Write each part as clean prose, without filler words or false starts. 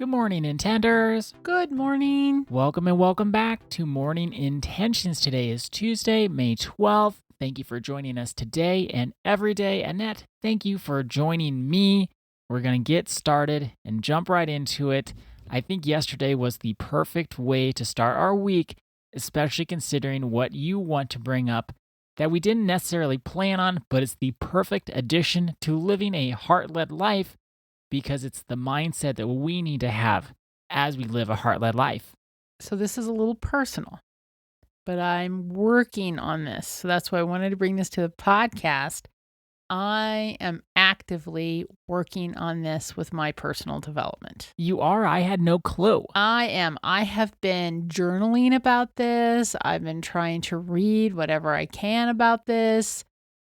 Good morning, Intenders. Good morning. Welcome and welcome back to Morning Intentions. Today is Tuesday, May 12th. Thank you for joining us today and every day. Annette, thank you for joining me. We're going to get started and jump right into it. I think yesterday was the perfect way to start our week, especially considering what you want to bring up that we didn't necessarily plan on, but it's the perfect addition to living a heart-led life because it's the mindset that we need to have as we live a heart-led life. So this is a little personal, but I'm working on this. So that's why I wanted to bring this to the podcast. I am actively working on this with my personal development. You are? I had no clue. I am. I have been journaling about this. I've been trying to read whatever I can about this.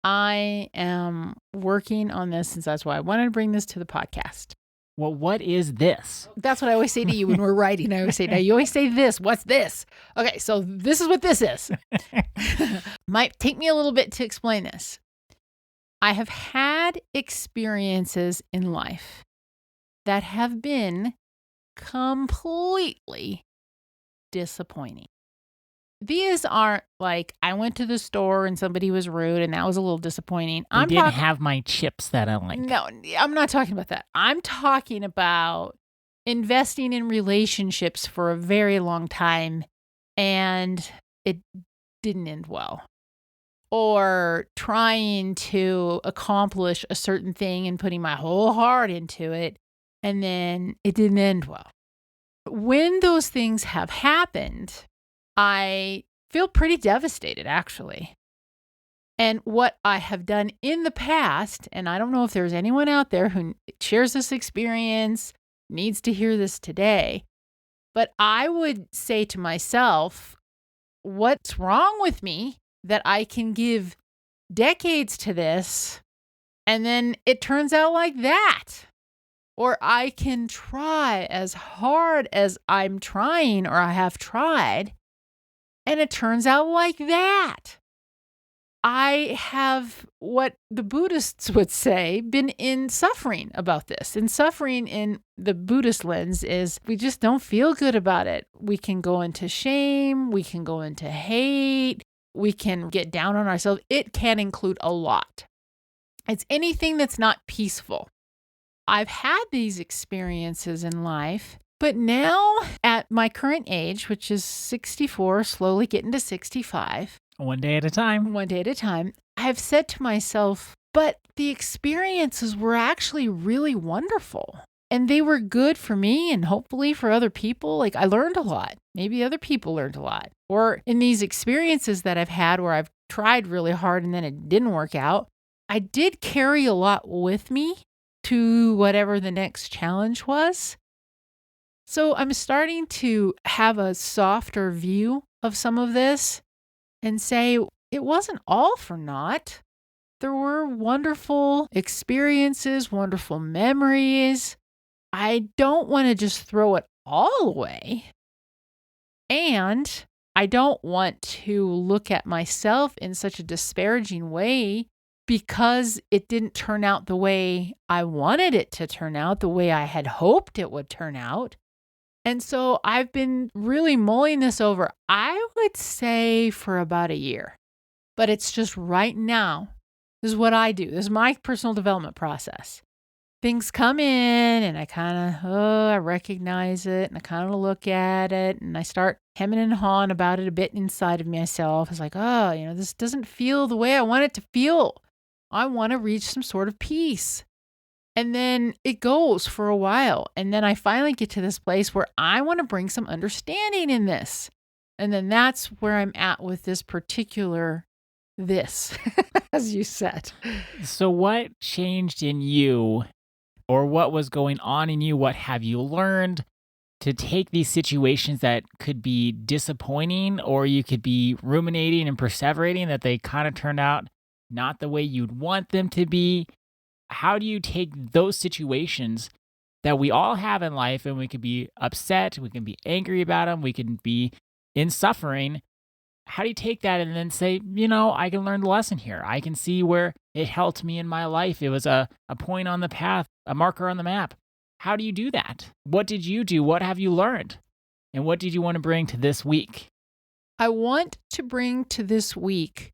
I am working on this, and that's why I wanted to bring this to the podcast. Well, what is this? That's what I always say to you when we're writing. I always say, now you always say this. What's this? Okay, so this is what this is. Might take me a little bit to explain this. I have had experiences in life that have been completely disappointing. These aren't like I went to the store and somebody was rude and that was a little disappointing. I didn't have my chips that I like. No, I'm not talking about that. I'm talking about investing in relationships for a very long time and it didn't end well. Or trying to accomplish a certain thing and putting my whole heart into it and then it didn't end well. When those things have happened, I feel pretty devastated, actually. And what I have done in the past, and I don't know if there's anyone out there who shares this experience, needs to hear this today, but I would say to myself, what's wrong with me that I can give decades to this and then it turns out like that? Or I can try as hard as I'm trying or I have tried and it turns out like that. I have what the Buddhists would say been in suffering about this. And suffering in the Buddhist lens is we just don't feel good about it. We can go into shame. We can go into hate. We can get down on ourselves. It can include a lot. It's anything that's not peaceful. I've had these experiences in life. But now, at my current age, which is 64, slowly getting to 65. One day at a time. I've said to myself, but the experiences were actually really wonderful. And they were good for me and hopefully for other people. Like I learned a lot. Maybe other people learned a lot. Or in these experiences that I've had where I've tried really hard and then it didn't work out, I did carry a lot with me to whatever the next challenge was. So I'm starting to have a softer view of some of this and say it wasn't all for naught. There were wonderful experiences, wonderful memories. I don't want to just throw it all away. And I don't want to look at myself in such a disparaging way because it didn't turn out the way I wanted it to turn out, the way I had hoped it would turn out. And so I've been really mulling this over, I would say for about a year. But it's just right now. This is what I do. This is my personal development process. Things come in and I recognize it and I kind of look at it and I start hemming and hawing about it a bit inside of myself. It's like, this doesn't feel the way I want it to feel. I want to reach some sort of peace. And then it goes for a while. And then I finally get to this place where I want to bring some understanding in this. And then that's where I'm at with this particular as you said. So what changed in you or what was going on in you? What have you learned to take these situations that could be disappointing or you could be ruminating and perseverating that they kind of turned out not the way you'd want them to be? How do you take those situations that we all have in life and we could be upset, we can be angry about them, we can be in suffering? How do you take that and then say, I can learn the lesson here. I can see where it helped me in my life. It was a point on the path, a marker on the map. How do you do that? What did you do? What have you learned? And what did you want to bring to this week? I want to bring to this week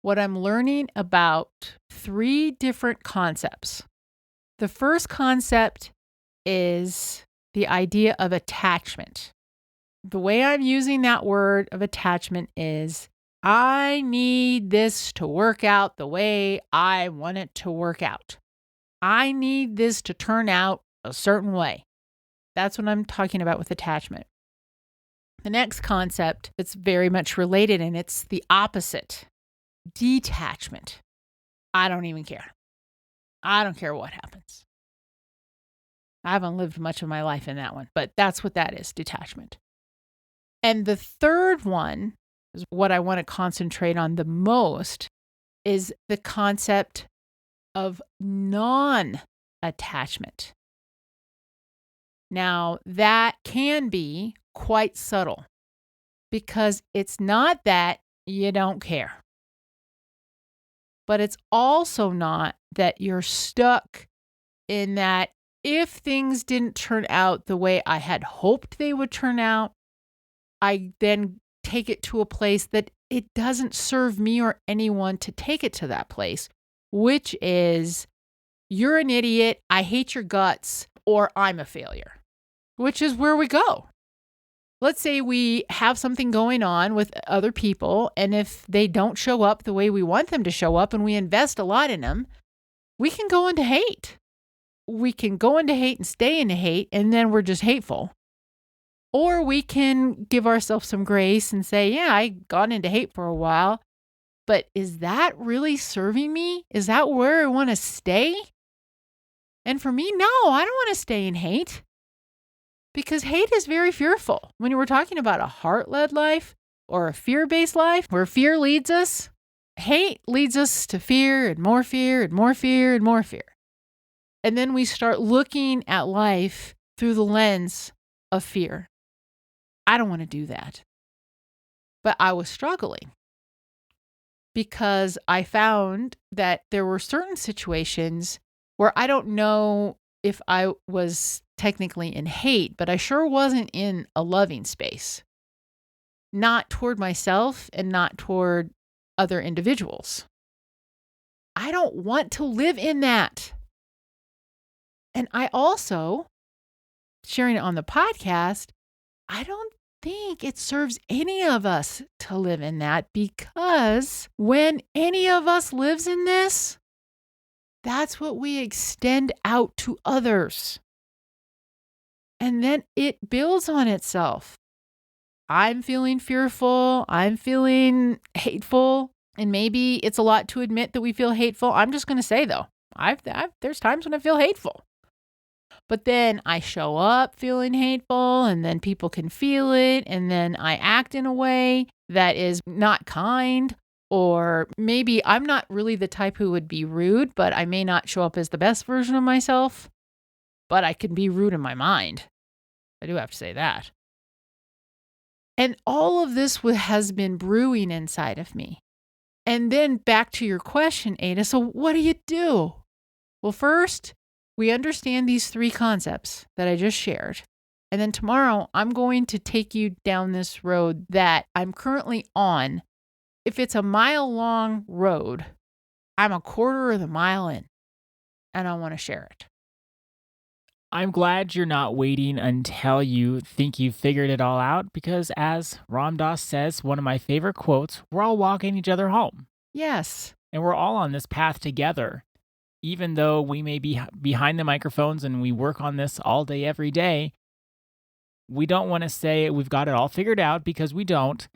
what I'm learning about 3 different concepts. The first concept is the idea of attachment. The way I'm using that word of attachment is I need this to work out the way I want it to work out. I need this to turn out a certain way. That's what I'm talking about with attachment. The next concept that's very much related, and it's the opposite, detachment. I don't even care. I don't care what happens. I haven't lived much of my life in that one, but that's what that is, detachment. And the third one is what I want to concentrate on the most is the concept of non-attachment. Now, that can be quite subtle because it's not that you don't care, but it's also not that you're stuck in that if things didn't turn out the way I had hoped they would turn out, I then take it to a place that it doesn't serve me or anyone to take it to that place, which is you're an idiot, I hate your guts, or I'm a failure, which is where we go. Let's say we have something going on with other people, and if they don't show up the way we want them to show up and we invest a lot in them, we can go into hate. We can go into hate and stay into hate, and then we're just hateful. Or we can give ourselves some grace and say, yeah, I got into hate for a while, but is that really serving me? Is that where I want to stay? And for me, no, I don't want to stay in hate because hate is very fearful. When you were talking about a heart-led life or a fear-based life where fear leads us, hate leads us to fear and more fear and more fear and more fear. And then we start looking at life through the lens of fear. I don't want to do that. But I was struggling because I found that there were certain situations where I don't know if I was technically in hate, but I sure wasn't in a loving space. Not toward myself and not toward other individuals. I don't want to live in that. And I also, sharing it on the podcast, I don't think it serves any of us to live in that because when any of us lives in this, that's what we extend out to others. And then it builds on itself. I'm feeling fearful. I'm feeling hateful. And maybe it's a lot to admit that we feel hateful. I'm just going to say, though, there's times when I feel hateful. But then I show up feeling hateful, and then people can feel it, and then I act in a way that is not kind, or maybe I'm not really the type who would be rude, but I may not show up as the best version of myself, but I can be rude in my mind. I do have to say that. And all of this has been brewing inside of me. And then back to your question, Ada, so what do you do? Well, first, we understand these 3 concepts that I just shared. And then tomorrow, I'm going to take you down this road that I'm currently on. If it's a mile-long road, I'm a quarter of the mile in, and I want to share it. I'm glad you're not waiting until you think you've figured it all out because, as Ram Dass says, one of my favorite quotes, we're all walking each other home. Yes. And we're all on this path together. Even though we may be behind the microphones and we work on this all day, every day, we don't want to say we've got it all figured out because we don't.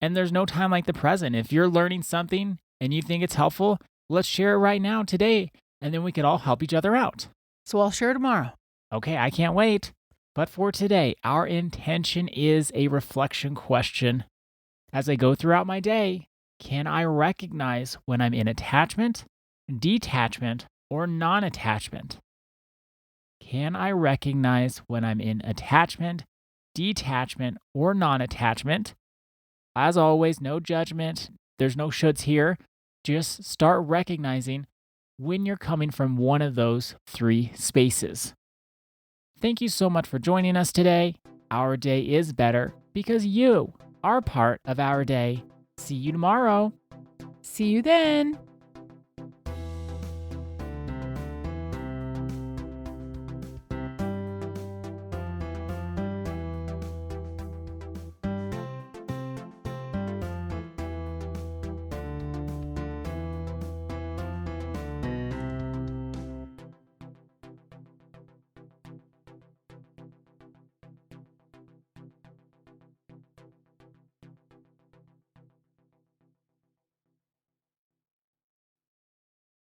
And there's no time like the present. If you're learning something and you think it's helpful, let's share it right now, today, and then we can all help each other out. So I'll share tomorrow. Okay, I can't wait. But for today, our intention is a reflection question. As I go throughout my day, can I recognize when I'm in attachment, detachment, or non-attachment? Can I recognize when I'm in attachment, detachment, or non-attachment? As always, no judgment. There's no shoulds here. Just start recognizing when you're coming from one of those 3 spaces. thank you so much for joining us today. Our day is better because you are part of our day. See you tomorrow. See you then.